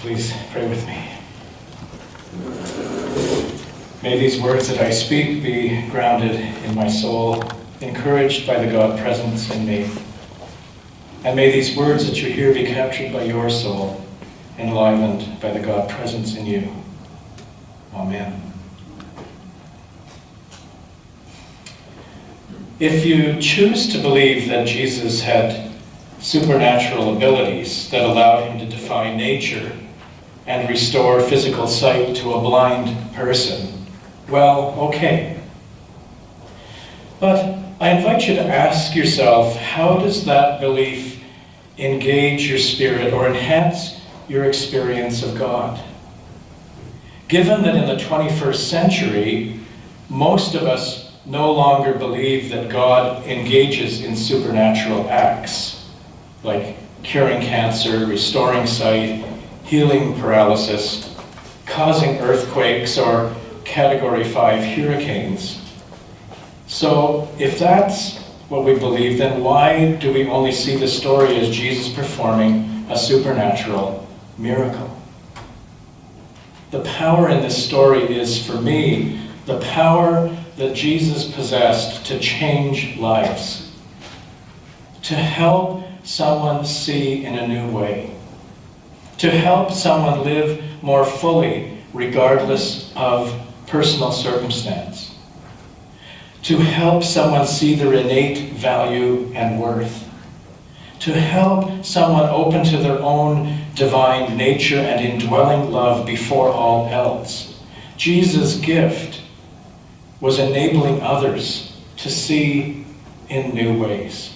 Please pray with me. May these words that I speak be grounded in my soul, encouraged by the God presence in me. And may these words that you hear be captured by your soul, enlivened by the God presence in you. Amen. If you choose to believe that Jesus had supernatural abilities that allowed him to defy nature and restore physical sight to a blind person, well, okay. But I invite you to ask yourself, how does that belief engage your spirit or enhance your experience of God? Given that in the 21st century, most of us no longer believe that God engages in supernatural acts, like curing cancer, restoring sight, healing paralysis, causing earthquakes, or Category 5 hurricanes. So if that's what we believe, then why do we only see the story as Jesus performing a supernatural miracle? The power in this story is, for me, the power that Jesus possessed to change lives, to help someone see in a new way, to help someone live more fully regardless of personal circumstance, to help someone see their innate value and worth, to help someone open to their own divine nature and indwelling love before all else. Jesus' gift was enabling others to see in new ways.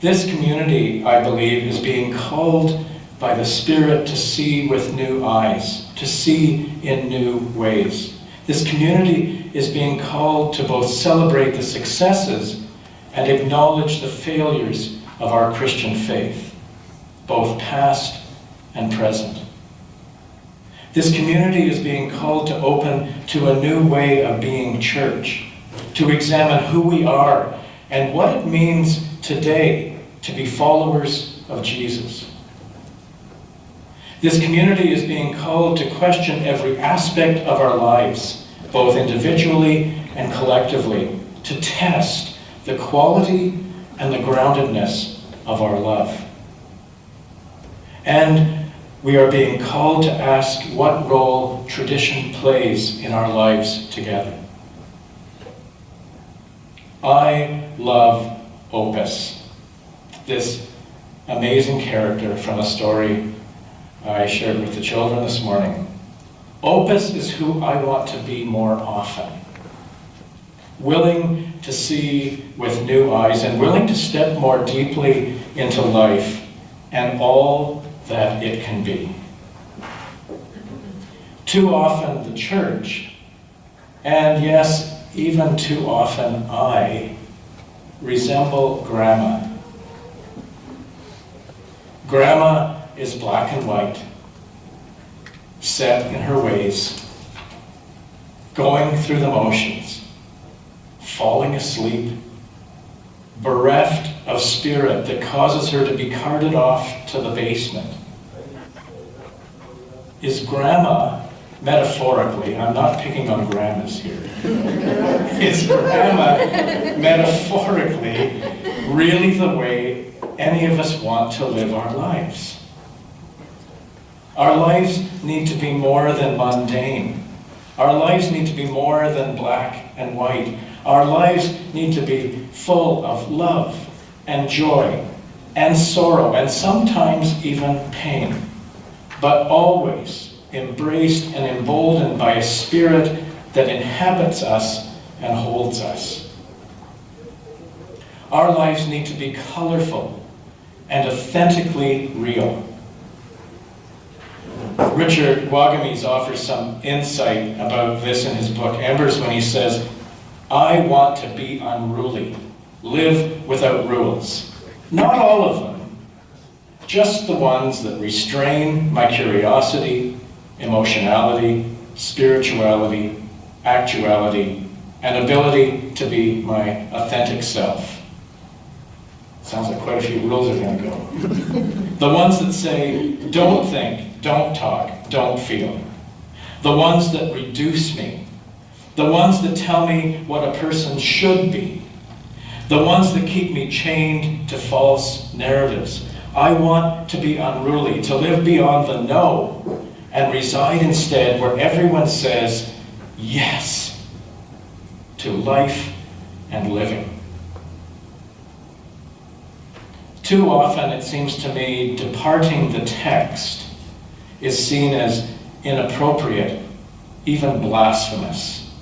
This community, I believe, is being called by the Spirit to see with new eyes, to see in new ways. This community is being called to both celebrate the successes and acknowledge the failures of our Christian faith, both past and present. This community is being called to open to a new way of being church, to examine who we are and what it means today to be followers of Jesus. This community is being called to question every aspect of our lives, both individually and collectively, to test the quality and the groundedness of our love. And we are being called to ask what role tradition plays in our lives together. I love Opus, this amazing character from a story I shared with the children this morning. Opus is who I want to be more often. Willing to see with new eyes and willing to step more deeply into life and all that it can be. Too often the church, and yes, even too often I, resemble Grandma. Grandma is black and white, set in her ways, going through the motions, falling asleep, bereft of spirit that causes her to be carted off to the basement. Is Grandma, metaphorically, I'm not picking on grandmas here, is Grandma metaphorically really the way any of us want to live our lives? Our lives need to be more than mundane. Our lives need to be more than black and white. Our lives need to be full of love and joy and sorrow and sometimes even pain, but always embraced and emboldened by a spirit that inhabits us and holds us. Our lives need to be colorful and authentically real. Richard Wagamese offers some insight about this in his book, Embers, when he says, I want to be unruly, live without rules. Not all of them, just the ones that restrain my curiosity, emotionality, spirituality, actuality, and ability to be my authentic self. Sounds like quite a few rules are going to go. The ones that say, don't think, don't talk, don't feel. The ones that reduce me. The ones that tell me what a person should be. The ones that keep me chained to false narratives. I want to be unruly, to live beyond the no, and reside instead where everyone says yes to life and living. Too often, it seems to me, departing the text is seen as inappropriate, even blasphemous,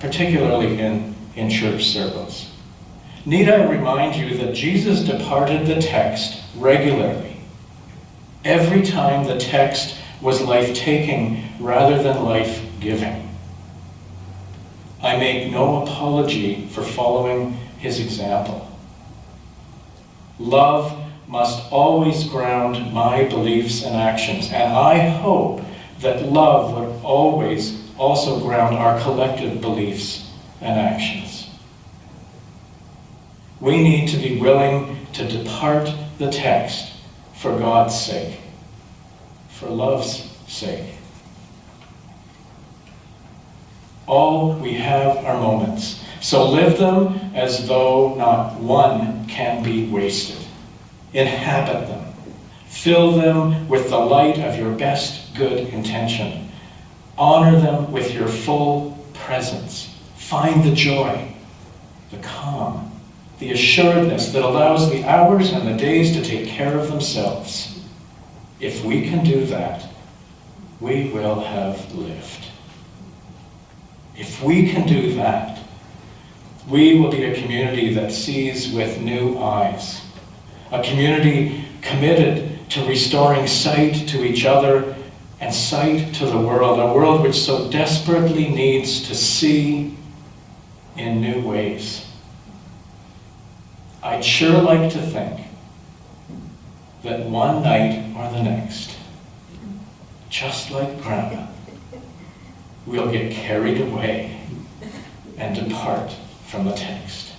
particularly in church circles. Need I remind you that Jesus departed the text regularly, every time the text was life-taking rather than life-giving. I make no apology for following his example. Love must always ground my beliefs and actions, and I hope that love would always also ground our collective beliefs and actions. We need to be willing to depart the text for God's sake, for love's sake. All we have are moments, so live them as though not one can be wasted. Inhabit them. Fill them with the light of your best good intention. Honor them with your full presence. Find the joy, the calm, the assuredness that allows the hours and the days to take care of themselves. If we can do that, we will have lived. If we can do that, we will be a community that sees with new eyes, a community committed to restoring sight to each other and sight to the world, a world which so desperately needs to see in new ways. I'd sure like to think that one night or the next, just like Grandma, we'll get carried away and depart from the text.